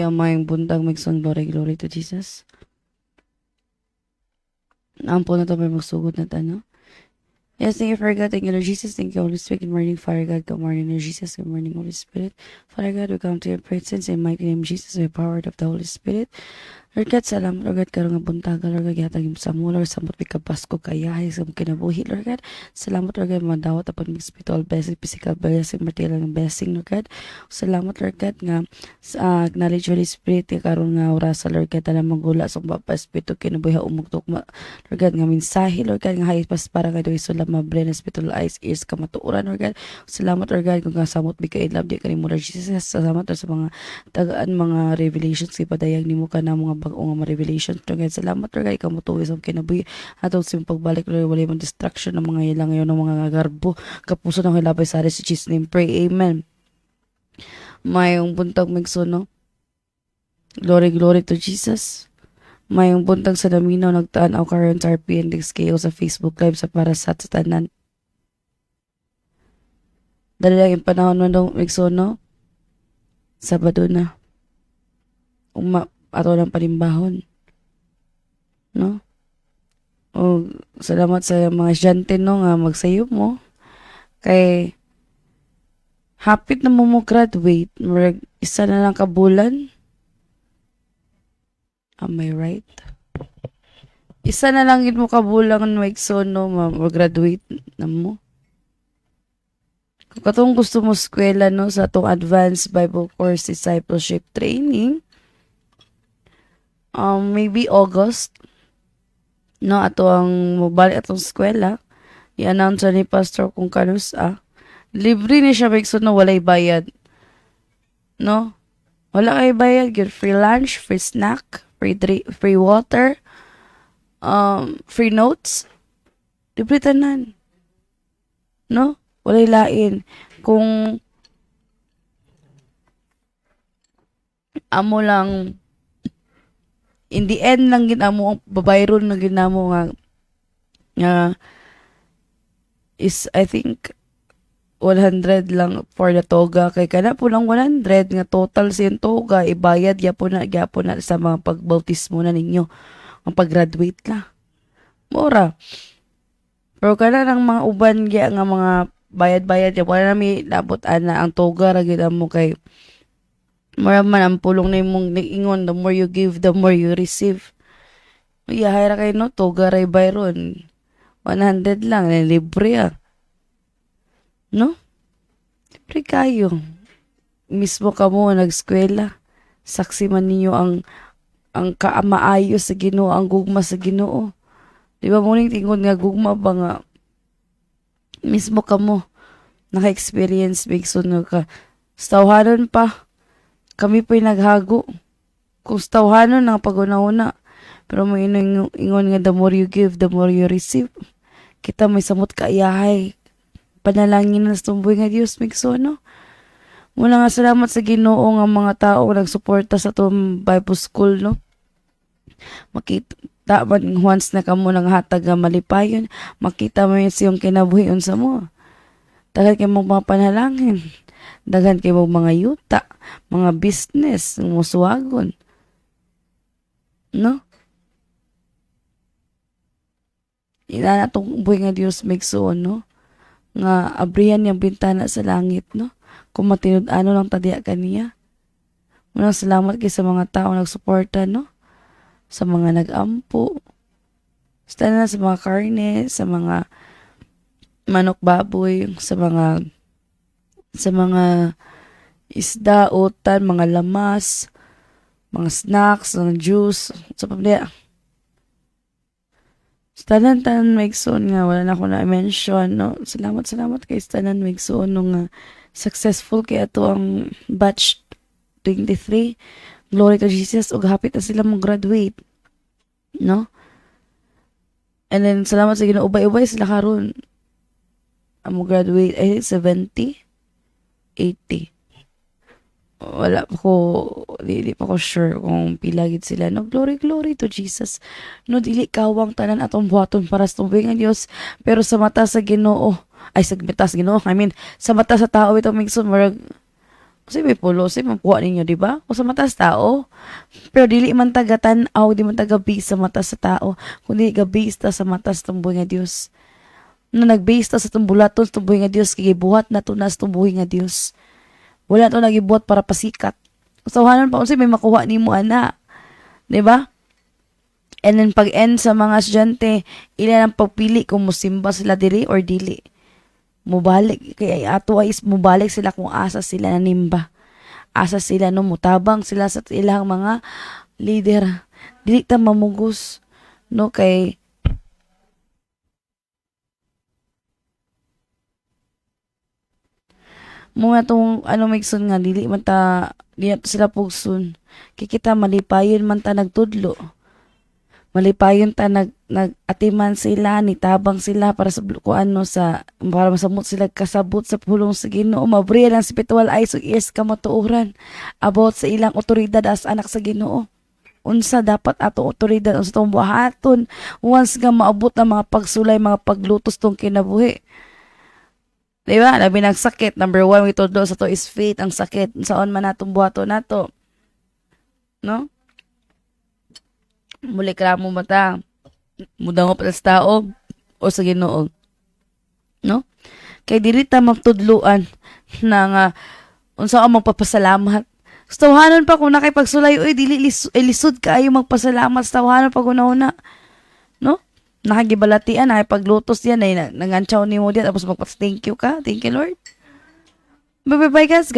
Mayang buntag magsong glory to Jesus. Ampo na to may magsugod na tano. Yes, thank you for God. Thank you, Lord Jesus. Thank you, Holy Spirit. Good morning, Father God. Good morning, Lord Jesus. Good morning, Holy Spirit. Father God, we come to your presence in mighty name of Jesus, with the power of the Holy Spirit. Lord God, salamat, Lord God, karong nga buntaga, Lord God, yatag yung sa mo, Lord, samot may kapasko, kayahay, sa kinabuhi, Lord God. Salamat, Lord God, madawat upon may spiritual blessing, physical blessing, material blessing, Lord God. Salamat, Lord God, nga acknowledge Holy Spirit, nga karong nga orasa, Lord God, na magula sa bapa espiritu, kinabuhi, umugtok, Lord God, nga mensahe, Lord God, nga hayos pas para nga doon sulam, mabre na spiritual eyes, ears, kamatuuran, Lord God. Salamat, Lord God, kung kasamot, bigay love, di ka ni mo, Lord Jesus. Salamat, Lord, sa mga tagaan, mga revelations, ipadayag ni mo ka na mga bagong mga revelations, Lord God. Salamat, Lord God, ikaw mo tuwi sa kinabuhi, atong sa pagbalik, Lord, wala yung distraction ng mga ilang ngayon, ng mga garbo, kapuso ng hilabay sa si Jesus name, pray, amen. Mayong buntag magsuno, glory to Jesus. Mayong buntag sa Daminaw, nagtaan ako karon sa RP Index kayo sa Facebook Live sa para sa tanan. Dali lang yung panahon man daw magsuno, Sabado na. Ato ng panimbahon. No? O salamat sa mga estudyante no nga magsayo mo. Kay hapit na mo graduate, isa na lang kabulan. Am I right? Isa na lang mo kabulan magsono mag-graduate na mo. Kung katong gusto mo eskwela no sa atong Advanced Bible Course Discipleship Training, maybe August, no, ato ang mobalik atong eskwela, i-announce ni pastor kung kanus libre ni siya magsun no, walay bayad, no, wala kay bayad, get free lunch, free snack, free water, free notes, libre tanan, no, walay lain. Kung amo lang in the end lang ginamo ang babayron na ginamo nga is I think 100 lang for the toga, kay kana po lang 100 nga total sa toga ibayad gyapon na sa mga pagbautismo na ninyo ang pag-graduate la mura. Pero kana ng mga uban nga mga bayad ya wala nami labot ana ang toga ra gyud mo, kay mura man ang pulong na imong ingon, the more you give, the more you receive. Iyahay ra kay no, toga ray bayron. 100 lang, libre no? Libre kayo. mismo kamo nagskwela. Saksi man ninyo ang kaamaayo sa Ginoo, ang gugma sa Ginoo. Di ba mo ning tingod nga gugma ba nga mismo kamo naka-experience bigson nga ka. Stawhanon pa, kami po'y naghago. Kung stawhanon ang pag-una-una. Pero mo ingon nga the more you give, the more you receive. Kita may samot kaayahay. Panalangin na sa tumboy nga Diyos, Migso, no? Muna nga salamat sa Ginoo nga mga tao nagsuporta sa itong Bible School, no? Makita man once na kamo nang hatag nga malipayon, makita mo yung siyong kinabuhion sa mo. Daghan kay mong mga panalangin. Daghan kay mong mga yuta, mga business, musuwagon. No? Ina na itong buhay nga Diyos Migso, no? Nga abrihan niyang bintana sa langit, no? Kung matinud-ano lang tadya kaniya. Unang salamat kay sa mga tao nagsuporta, no? Sa mga nag-ampo. Sa mga karne, sa mga manok baboy, sa mga isda, utan, mga lamas, mga snacks, mga juice, sa pamilya. Tanan Migsoon nga, wala na ako na-mention, no? Salamat kay Tanan Migsoon nung successful kay ato ang batch 23. Glory to Jesus, ug hapit na sila mong graduate, no? And then, salamat sa Ginoo, ubay-ubay sila karon. Amo graduate, I think 70, 80. Wala pa ko, dili pa ko sure kung pila gid sila. No, glory to Jesus. No, dili kawang tanan atong buhaton para sa tubig ng Dios, pero sa mata sa Ginoo, ay sa mata sa Ginoo, I mean, sa mata sa tao ito Migson, marag, kasi may pulo, kasi makuha ninyo, di ba? O sa mata sa tao, pero dili man tagatan-aw, di man tagabi sa mata sa tao, kundi gabi sa mata sa tumbuhi nga Dios. No, nagbase ta sa tumbulaton sa tumbuhi nga Dios, kaya buhat na to na sa tumbuhi nga Dios. Wala to nagibuhat para pasikat. Usahanan pa unsay may makuha nimo ana. 'Di ba? And then pag-end sa mga estudyante, ilan ang pagpili kung musimba sila dili or dili. Mubalik kay ato ay mubalik sila kung asa sila nanimba. Asa sila no mutabang sila sa ilang mga leader. Dili ta mamugos no kay mga tong Migson nga dili man ta di na to sila pugson. Kikita malipayon man ta nagtudlo. Malipayon ta nagatiman sila, nitabang sila para sa para masamot sila kasabot sa pulong sa Ginoo. Mabriya lang spiritual eyes ug ears kamatuoran about sa ilang otoridad as anak sa Ginoo. Unsa dapat ato otoridad unsa tong buhaton once nga maabot ang mga pagsulay, mga paglutos tong kinabuhi. Diba? Labi ng sakit. Number 1, itudlo sa to is faith. Ang sakit. Saan man natong buhato nato. No? Muli ka mo mata. Mudangop sa tao o sa Ginoo. No? Kay dili ta magtudluan na nga unsa ang magpapasalamat. Sa tawhanon pa kung nakipagsulay, oy, dili lisod ka ayo magpasalamat sa tawhanon pag una-una. No? Nakagibalatian, nakipaglutos yan, ay nangantsaw ni mo diyan, tapos magpas-thank you ka. Thank you, Lord. Bye guys,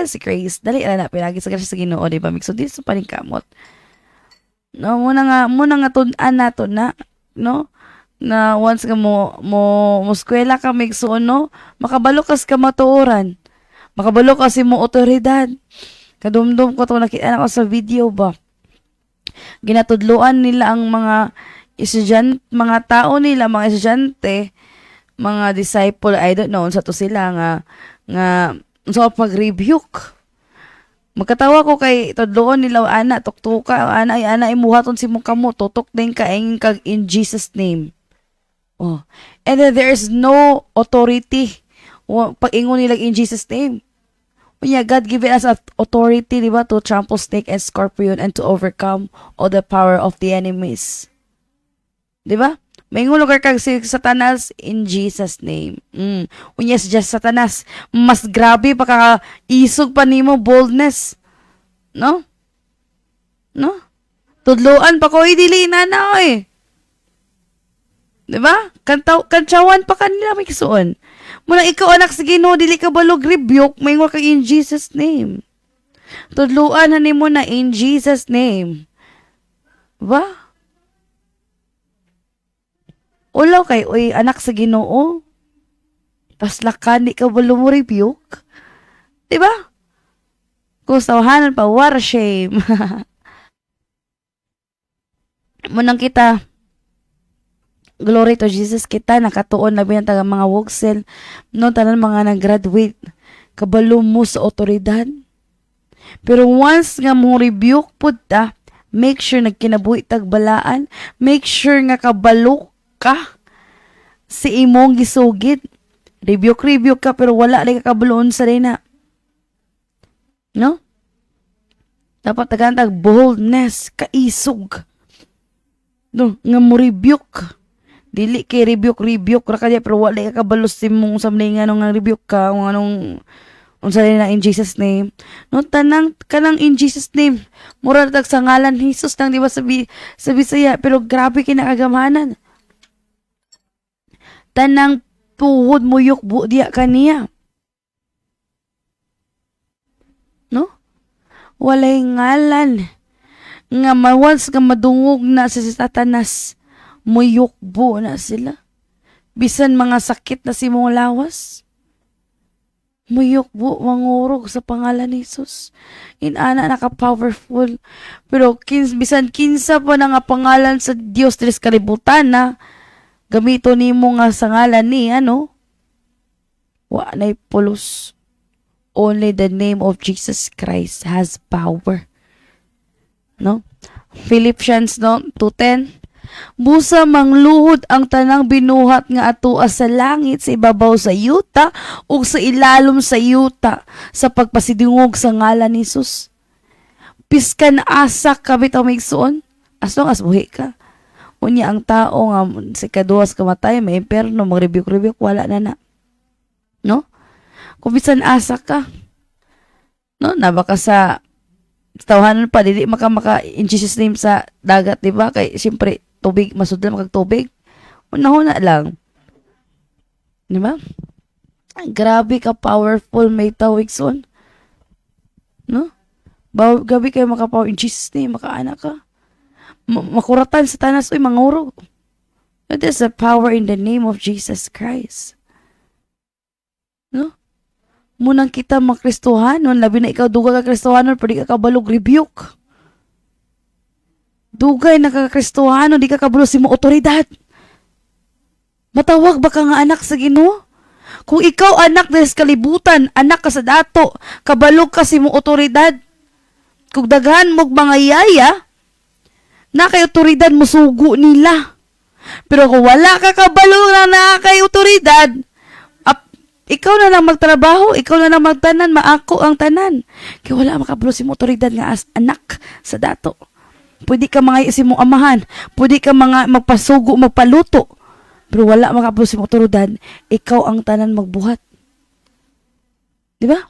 si Grace. Dali na, pinagi sa sa Ginoo, di ba? So, di sa paningkamot. No, muna nga tunan nato na, no? Na once ka mo skwela ka, Migsoon, no? Makabalo kas ka matuoran. Makabalo kasi mo otoridad. Kadumdum ko to nakita ko sa video ba? Ginatudluan nila ang mga mga tao nila, mga estudyante, mga disciple, I don't know, sa to sila nga so pag-rebuke. Magkatawa ko kay tudloon nila ana, tuktuka, ana imuhaton si mong kamo, tutok din ka kag in Jesus name. Oh. And then there's no authority pag ingon nila in Jesus name. Unya, God given us authority, di ba, to trample snake and scorpion and to overcome all the power of the enemies. Di ba? May lugar kag si Satanas in Jesus name. Unyas just Satanas. Mas grabe pa ka isog pa nimo boldness. No? No? Tudloan pa ko dili na eh. Di ba? Kantsawan pa kanila may kisuon. Muna ikaw anak sa Ginoo dili ka balog rebuke, maingon ka in Jesus name. Tudluan na nimo na in Jesus name. Ba? Ulaw kay oy anak sa Ginoo. Tas lakan di ka balog mo rebuke. Diba? Kung sawahanan pa, war shame. Munang kita, glory to Jesus, kita nakatuon na binatang mga wogsel, no, tanan mga nag-graduate, kabalo mo sa otoridad. Pero once nga mo rebuke po ta, make sure nagkinabuhi tagbalaan, make sure nga kabalo ka si imong gisugid. Rebuke ka, pero wala rin kakabaloon sa rin na. No? Dapat tagantag boldness, kaisog. No, nga mo rebuke. Dili kay rebuke ra kanya pero wala ka kabalos mong samlingan nga rebuke ka kung anong unsa na in Jesus name. No, kanang in Jesus name. Mura tag sa ngalan ni Jesus nang di ba sa Bisaya pero grabe kinakagamanan. Tanang tuhod mo yukbo diya kaniya. No? Walay ngalan nga once nga madungog na sa Satanas, muyukbo na sila. Bisan mga sakit na si mong lawas, muyukbo, mangurog sa pangalan ni Jesus. Inana naka-powerful. Pero bisan kinsa pa na nga pangalan sa Dios tres kalibutan na gamito ni mo nga sa ngalan ni wa na'y pulos. Only the name of Jesus Christ has power. No? Philippians 2:10. Busa mangluhod ang tanang binuhat nga atua sa langit sa ibabaw sa yuta ug sa ilalom sa yuta sa pagpasidungog sa ngalan ni Jesus. Piskan asa ka bitaw migsuon as long as buhi ka. Unya ang tao nga sa kaduwas kamatay may imperno mag-rebuke wala na. No? Kung bisan asa ka. No, nabaka sa tawhanan pa dili maka in Jesus name sa dagat, di ba? Kay siyempre tubig masudlan makag tubig. Una lang. Di ba? Grabe ka powerful may tawigson. No? Gabi kayo makapower in Jesus name, makaanak ka. Makuratan sa tanas oy mangurog. That is the power in the name of Jesus Christ. No? Munang kita makristohanon, labi na ikaw dugay ka kristohanon, pero di ka kabalog rebuke. Dugay na ka kristohanon, di ka kabalo si mo otoridad. Matawag ba ka nga anak sa Ginoo? Kung ikaw anak dahil sa kalibutan, anak ka sa dato, kabalog ka si mo otoridad. Kung daghan mo mga yaya, na kay otoridad mo sugo nila. Pero kung wala ka kabalo na kay otoridad, ikaw na lang magtrabaho, ikaw na lang magtanan, maako ang tanan. Kaya wala makabalo si mo otoridad nga as anak sa dato. Pwede ka mga si mong amahan, pwede ka mga magpasugo, magpaluto. Pero wala makabalo si mo otoridad, ikaw ang tanan magbuhat. Di ba?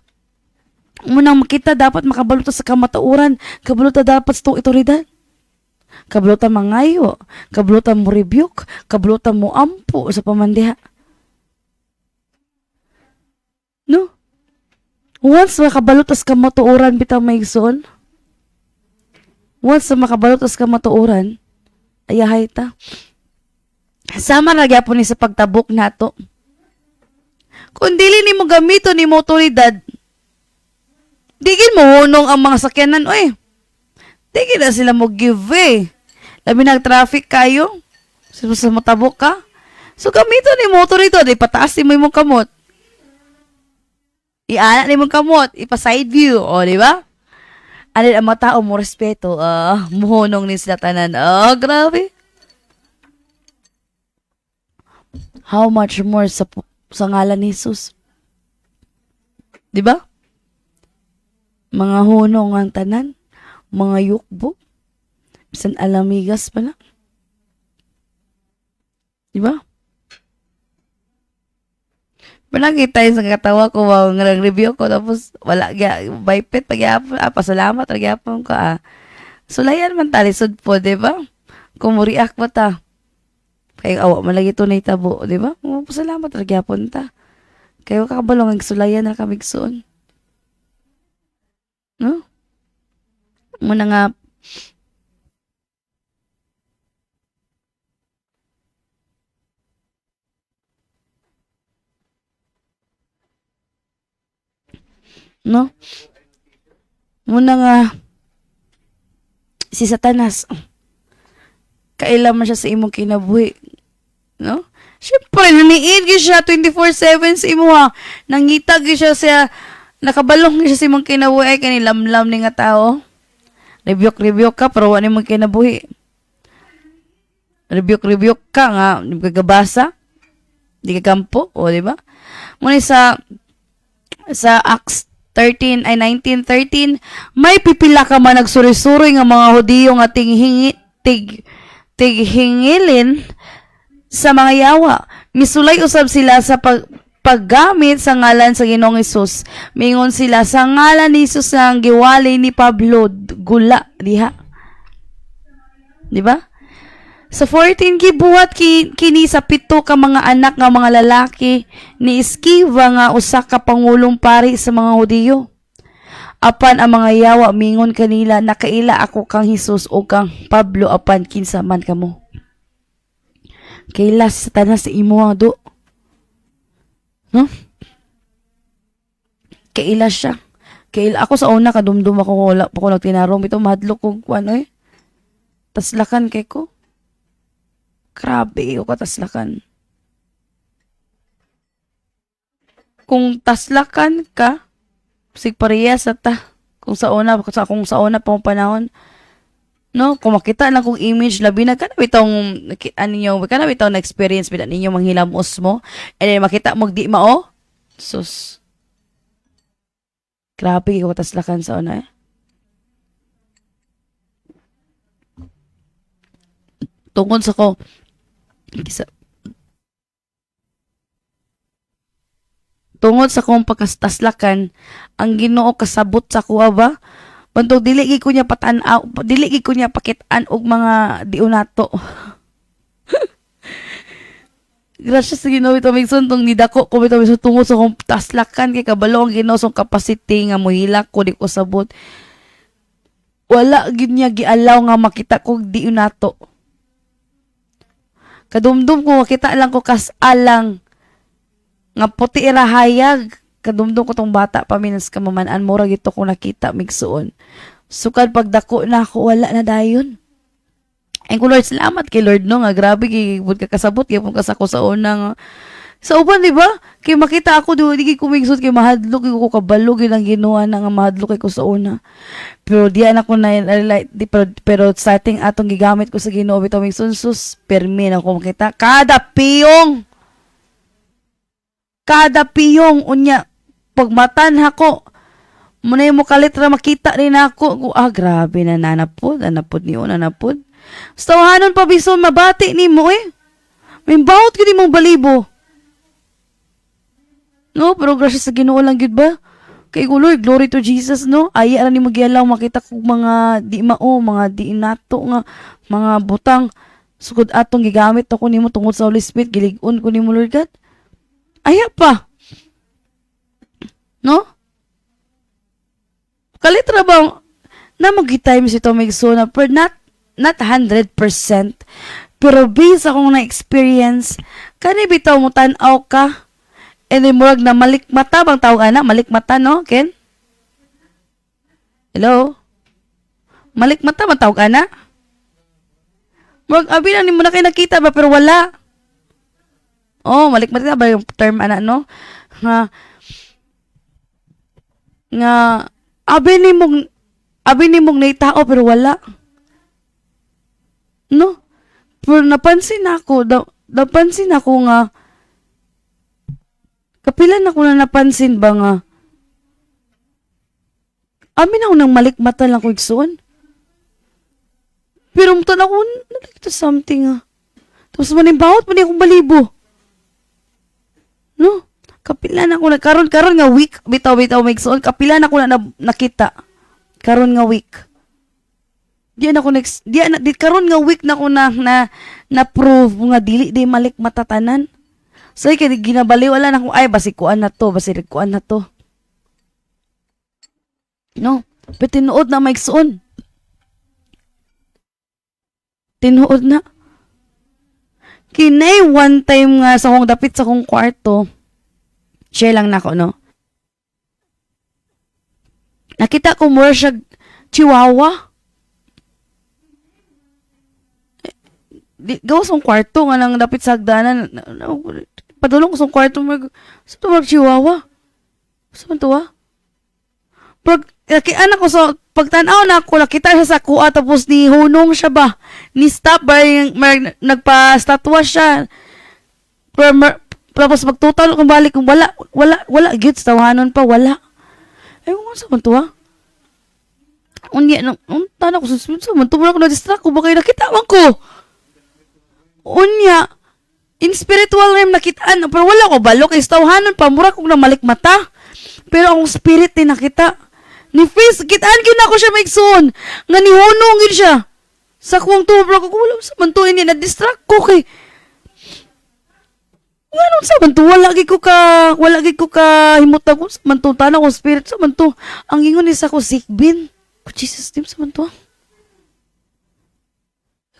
Munang makita dapat makabaluto sa kamatauran, kabaluto dapat sa itong otoridad. Kabalutan mangayo, kabalutan mo rebuke, kabalutan mo ampo sa pamandiha. No? Once makabalutas ka matuuran bitaw maigsoon. Once makabalutas ka matuuran, ayahay ta. Sama na gyapon ni sa pagtabok nato. Kung dili nimo gamito ni mo otoridad, digin mo hunong ang mga sakyanan oy. Digin na sila mo give eh. Labi nag-traffic kayo. Sa matabok ka. So gamito ni mo otoridad, ipataas mo imong kamot. Iana ni mong kamot, ipa-side view, o, di ba? Ano ang mga tao mo respeto, muhunong ni sila tanan. Grabe. How much more sa ngalan ni Jesus? Di ba? Mga hunong ang tanan, mga yukbo, bisan alamigas pala. Di ba? Palagi tayo sa katawa ko, nag-review ko, tapos wala, baypit, pagyapon, pasalamat, pagyapon ko, Sulayan man talisod po, di ba? Kung muriak ba ta? Kaya awa, malagi ito na itabo, di ba? Pasalamat, pagyapon ta. Kayo kakabalong ang sulayan na kami igsoon. No? Muna nga, no? Muna nga, si Satanas, kailan man siya sa imong kinabuhi. No? Siyempre, naniid gyud siya 24/7 sa imo ha. Nangitag gyud siya sa nakabalong gyud siya sa imong kinabuhi ay kani lamlam ni nga tao. Rebuke ka pero wala mo kinabuhi. Rebuke ka nga nagagabasa. Di ka kampo, o di ba? Muna sa Acts 13 ay 19:13 may pipila ka man nagsuri-suri nga mga Hudiyo nga tighingilin sa mga yawa. Misulay usab sila sa paggamit sa ngalan sa Ginoong Hesus. Mingon sila sa ngalan ni Hesus ang giwali ni Pablo gula diha. Di ba? Sa 14 gibuhat kini sa 7 ka mga anak nga mga lalaki ni Esquiva nga usa ka pangulong pari sa mga Hudiyo. Apan ang mga yawa mingon kanila nakaila ako kang Hesus o kang Pablo apan kinsa man kamo. Kaila sa tanan sa imo do. No? Kaila siya. Kaila ako sa una kadumdum ako wala pa ko nagtinarong ito mahadlok kog ano eh. Taslakan kay ko. Grabe o kataslakan. Kung taslakan ka, sig pareha sa ta. Kung sa una pang panahon, no, kung makita lang kung image labi na kana bitong kana bitong na experience bitan ninyo manghilamos mo and then makita mo di mao sus grabe ko taslakan sa una eh. Tungkol sa ko tungod sa kong pagkastaslakan ang Ginoo kasabot sa kuha ba bantog dili gid ko niya patan-aw, dili gid ko niya pakitaan og mga diunato. Gracias sa Ginoo ito migson tong nidako ko bitaw sa tungod sa kong taslakan kay kabalo ang Ginoo sa capacity nga mohilak ko di ko sabot. Wala gid niya gialaw nga makita ko diunato. Kadumdum ko makita lang ko kasalang nga puti irahayag. Kadumdum ko tong bata paminas kamaman-an mura gito ko nakita migsuon. Sukad pagdako na ako wala na dayon. Ang ko Lord salamat kay Lord no nga grabe gibud ka kasabot gyapon ka sa ko sa unang sa uban di ba? Kay makita ako di ko migsud kay mahadlok ko kabalo gid ang Ginoo na nga mahadlok kay ko sa una. Pero diyan ako na pero starting atong gigamit ko sa Ginoo bitaw migsun sus permi na ko makita kada piyong unya pagmatan hako muna mo kalitra makita rin ako grabe na nanapod ni una nanapod stawahanon pa bison mabati ni mo eh may bawat gid mong balibo no pero gracias sa Ginoo lang gid ba kay Lord glory to Jesus no ay ara ni mo gialaw makita kog mga di mao mga di nato nga mga butang sugod atong gigamit ako nimo tungod sa Holy Spirit gilig-on ko nimo Lord God. Aya pa. No? Kalitra bang na mag-times ito migsuna pero not 100% pero based akong na-experience kani bitaw mo tan-aw ka and then murag na malikmata bang tawag ana malikmata no Ken? Hello? Malikmata bang tawag ana? Murag abi na nimo na kay nakita ba pero wala. Oh, malikmata ba yung term ana no? Nga abi ni mong naitao pero wala. No? Pero napansin ako nga kapilan ako na napansin ba nga amin ako nang malikmata lang ko igsoon. Pero mutan ako nakita something tapos manimbawat pa niya akong balibo. No? Kapilan ako na karon nga week bitaw migsoon kapilan ako na nakita karon nga week. Karon nga week na ko na prove nga dili di malik matatanan. So, kaya ginabaliwala na ko, ay, basi kuan na to, basi kuan na to. No? Pero tinuod na maigsoon. Tinuod na. Kinay one time nga sa kong dapit sa kong kwarto, share lang na ko, no? Nakita ko more siya chihuahua. Gawa sa kwarto nga nang dapit sa hagdanan. Padulong ko sa kwarto, sa tumag chihuahua. Sa man to, ha? Anak ko sa pagtanaw na ako, nakita siya sa kuha, tapos ni hunong siya ba? Ni stop ba, nagpa-statwa siya. Tapos magtutal kung balik, kung wala, gits, tawanon pa, wala. Ay, kung sa man to, ha? Unya, tanong ko, sa man to, ko na-distract ko, baka nakita man ko. Unya, in spiritual realm nakitaan, pero wala ko balo, kay tawanon pa, mura kong namalik mata. Pero akong spirit din nakita. Ni face, kitaan yun ako siya maigsoon. Nga ni hunongin siya. Sa kuwang tubra ko, wala sa mantuin niya, na-distract ko kay. Nga nun sa mantu, wala gid ko ka himuta ko sa mantu, tanang ko spirit sa mantu. Ang ingon isa ko, sikbin. Oh, Jesus, dim sa mantu.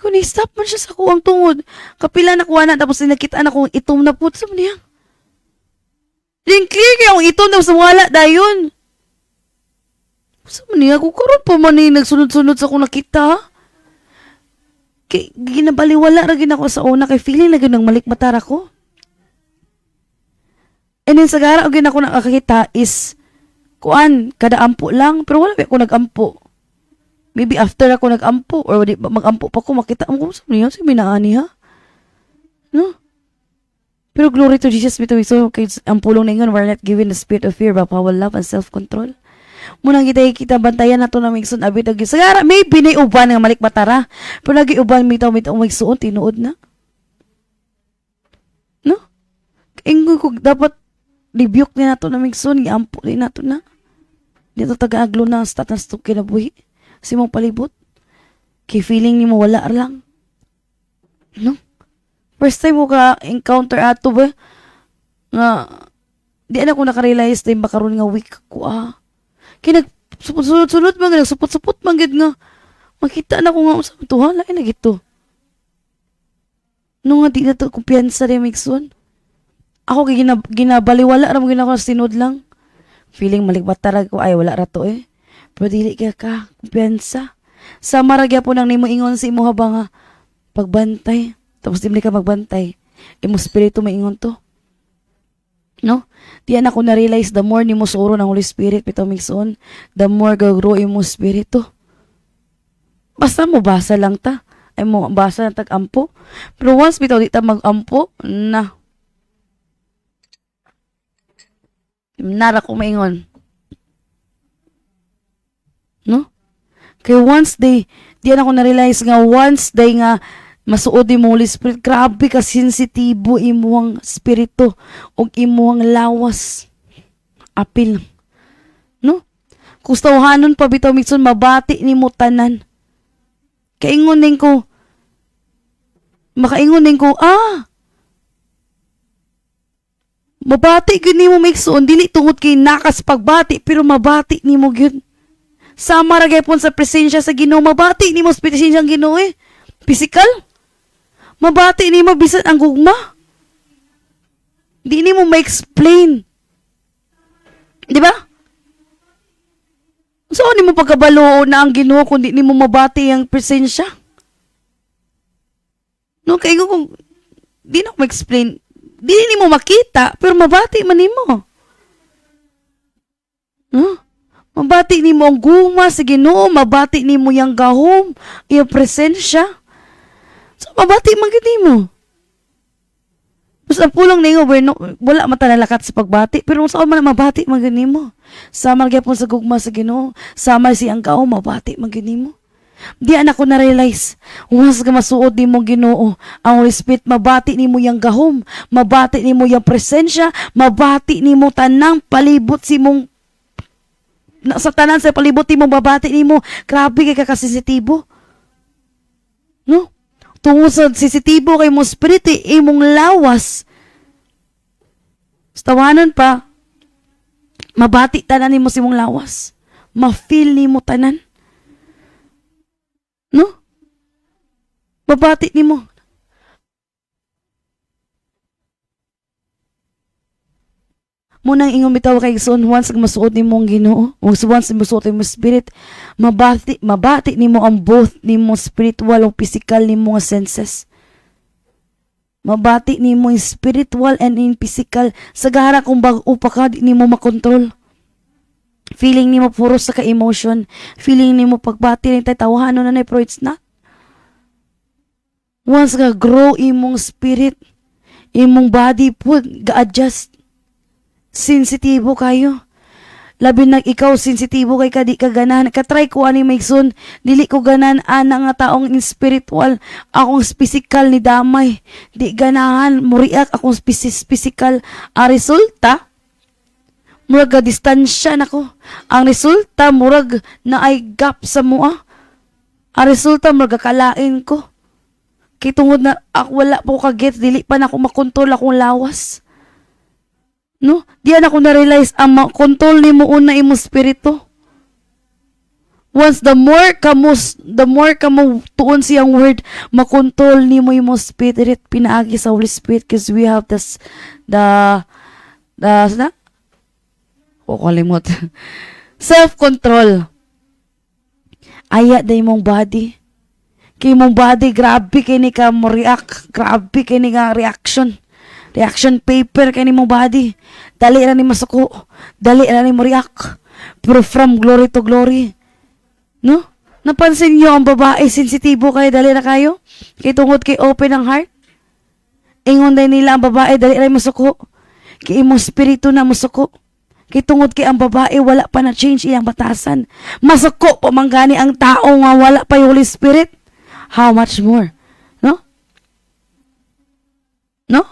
Kung ni-stop man siya sa kuwang tungod. Kapila na kuha na, tapos nakitaan ako, itom na po sa maniya. Din clear kayo, itom na sa wala dayon. Sa maniya, kung karoon pa man nagsunod-sunod sa kung nakita. Kay, ginabaliwala rin ako sa una, kay feeling na ganang malikmatar ako. And then sa gara, ang ako nakakita is, kuan, kada ampo lang, pero wala ako nag-ampo. Maybe after ako nag-ampo, or mag-ampo pa ko, makita mo, sa maniya, si minaani ha? No? Pero glory to Jesus, so, kay ang pulong na ingon, we're not given the spirit of fear, but power, love, and self-control. Munang kita bantayan na to na migsun, abit agi. Sagara, maybe na uban nga malikmatara. Pero lagi uban, mitaw magsuon, tinuod na. No? Inggo ko, dapat rebuke na to na migsun, iampo na to na. Dito taga-aglo na, status to kinabuhi. Si mong palibot. Kay feeling ni mo wala lang. No? First time mo ka encounter ato ba? Nga, di na ko nakarealize na yung makaroon nga weak ko Kaya nagsunod-sunod man, nagsupot-supot man gid nga. Makita na ko nga sa ito, ha? Lain na gito. Nung nga di na ito kumpiyansa rin migsun. Ako kay ginabaliwala rin mo ginako sa sinod lang. Feeling maligbatarag ko, ay wala rato eh. Pero dili ka kumpiyansa. Sa maragya po nang nimo ingon sa imo habang nga pagbantay. Tapos di ka magbantay. Imo spirito maingon to. No? Diyan ako na-realize, the more ni mo suro ng Holy Spirit, pito migsoon, the more gagro imo spirito. Basta mo basa lang ta. Ay mo basa ng tag-ampo. Pero once bitaw di ta mag-ampo, nara ko maingon. No? Kaya once diyan ako na-realize nga, once nga masuod mo Holy Spirit, grabe ka sensitibo imuang spirito o imuang lawas. Apil. No? Kustawhanon pa bitaw mitson, mabati ni mo tanan. Makaingon din ko, mabati gyud nimo mikson, dili tungod kay nakas pagbati, pero mabati nimo gyud. Sama ra gyapon sa presensya sa Ginoo, mabati nimo sa presensya ng Ginoo eh. Physical. Mabati nimo bisan ang gugma. Di nimo ma-explain. Di ba? So, di mo pagkabalo na ang Ginoo kung di nimo mabati ang presensya. No, kaya kung di na ko ma-explain, di nimo makita, pero mabati man nimo. No? Mabati nimo ang guma sa Ginoo, mabati nimo yang gahom, iyang presensya. So, mabati man gid nimo. Basta pulong ningo, wala matalalakat sa pagbati, pero saan man mabati man gid nimo. Sama gyapon sa gugma sa Ginoo, sama siyang gahom, mabati man gid nimo. Di ako na-realize, once ka masuod nimo Ginoo, ang Holy Spirit, mabati nimo yang gahom, mabati nimo yang presensya, mabati nimo tanang palibot si mong sa tanan sa palibot nimo, mabati nimo. Grabe kay kakasensitibo. No? Tungod sa sensitibo kay mo spirit, imong lawas. Tawanon pa, mabati tanan nimo si mong lawas. Ma-feel nimo tanan. No? Mabati nimo. Munang ingon bitaw kay Igsoon, once masuot nimo ang Ginoo, once masuot nimo spirit, mabati nimo ang both nimo spiritual ug physical nimo nga senses. Mabati nimo yung spiritual and in physical. Sagara kung bag-o pa ka, di nimo makontrol. Feeling nimo puro sa ka-emotion. Feeling nimo pagbati rin tayo, tawahan na pero it's not. Once ka grow imong spirit, imong body po, ga-adjust. Sensitibo kayo. Labi na ikaw, sensitibo kay ka, di ka ganan. Katry ko ani Maigsoon, dili ko ganan ana nga taong in spiritual. Akong physical ni damay. Di ganahan, muriak akong physical. Ang resulta, murag distansya nako. Ang resulta, murag na ay gap sa mua. Ang resulta, murag kalain ko. Kitungod na ako wala po kaget, dili pa na ako makontrol akong lawas. No? Diyan ako na-realize ang control ni mo una imong spirito. Once the more ka mo tuon siyang word, makontrol ni mo imong spirit, pinaagi sa Holy Spirit because we have kalimot. Self-control. Aya da imong body. Kay imong body, grabe kini ka mo react. Grabe kini ka reaction paper kay nimong body. Dali ra ni masuko. Dali ra ni mo react. Pero from glory to glory. No? Napansin niyo ang babae, sensitibo kayo, dali ra kayo? Kay tungod kay open ang heart? Ingon din nila ang babae, dali ra masuko. Kay imong spirito na masuko. Kay tungod kay ang babae, wala pa na change iyang batasan. Masuko pa manggani ang tao nga wala pa yung Holy Spirit. How much more? No? No?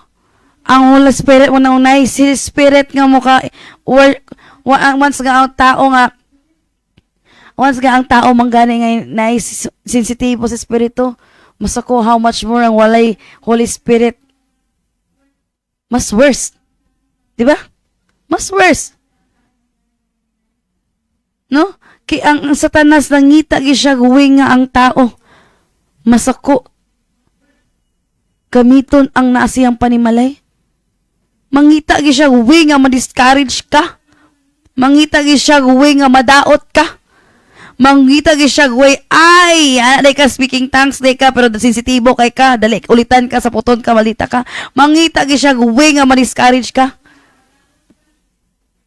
Ang Holy Spirit mo na unay, si Spirit nga mo ka, once nga ang tao manggani nga na sensitibo sa Espiritu, masako how much more ang walay Holy Spirit. Mas worse. Diba? Mas worse. No? Kaya ang Satanas nangita siya guwing nga ang tao. Masako. Gamiton ang naasiyang panimalay. Mangita gi siya guwi nga ma-discourage ka. Mangita gi siya guwi nga madaot ka. Mangita gi siya guwi, ay, day ka speaking tongues, day ka, pero sensitibo kay ka, dali ulitan ka sa puton ka, malita ka. Mangita gi siya guwi nga ma-discourage ka.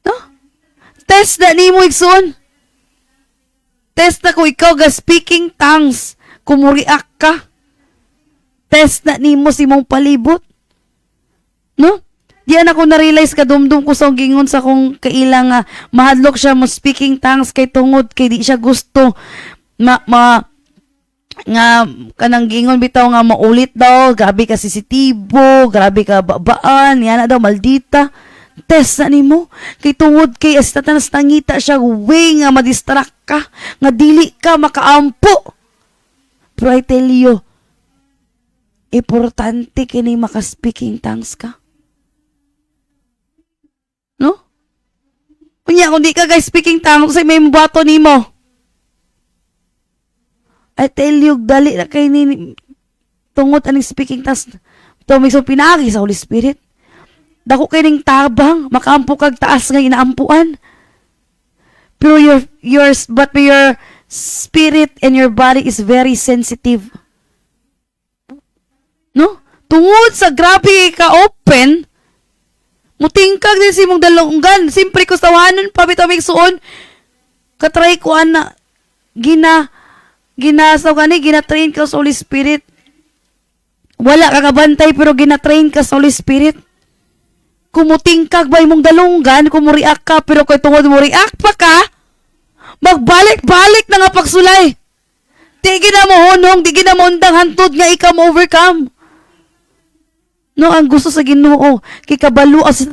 No? Test na ni mo, Igsoon. Test na ko ikaw ga speaking tongues, kumuriak ka. Test na ni mo si mong palibot. No? Diyan ako na-realize kadumdum ko sa gingon sa kong kailang mahadlok siya mo speaking tongues kay tungod kay di siya gusto nga kanang gingon bitaw nga maulit daw, grabe ka sensitibo, grabe ka babaan, yan na daw maldita. Test na nimo kay tungod kay Satanas nangita siya way nga madistract ka, nga dili ka makaampo. Pero I tell you, importante kini maka-speaking tongues ka. No? Kunya, kung di ka guys speaking tongues, ay may mabato ni mo. I tell you, dali na kayo ni tungod aning speaking tongues. Ito may pinagi sa Holy Spirit. Dako kayo ning tabang, makaampo kag taas nga inaampuan. Pero your spirit and your body is very sensitive. No? Tungod sa grabe ka open, mutingkag din si mong dalunggan. Simpre ko tawanon pa bitaw Maigsoon. Katry ko ana gina-train ka sa Holy Spirit. Wala ka kabantay pero gina-train ka sa Holy Spirit. Kumutingkag ba imong dalunggan, kumuriak ka pero kay tungod mo react pa ka, magbalik-balik na nga pagsulay. Di gina mo honong, di gina mo undang hantod nga ikaw mo overcome. No, ang gusto sa Ginoo kay kabalo sa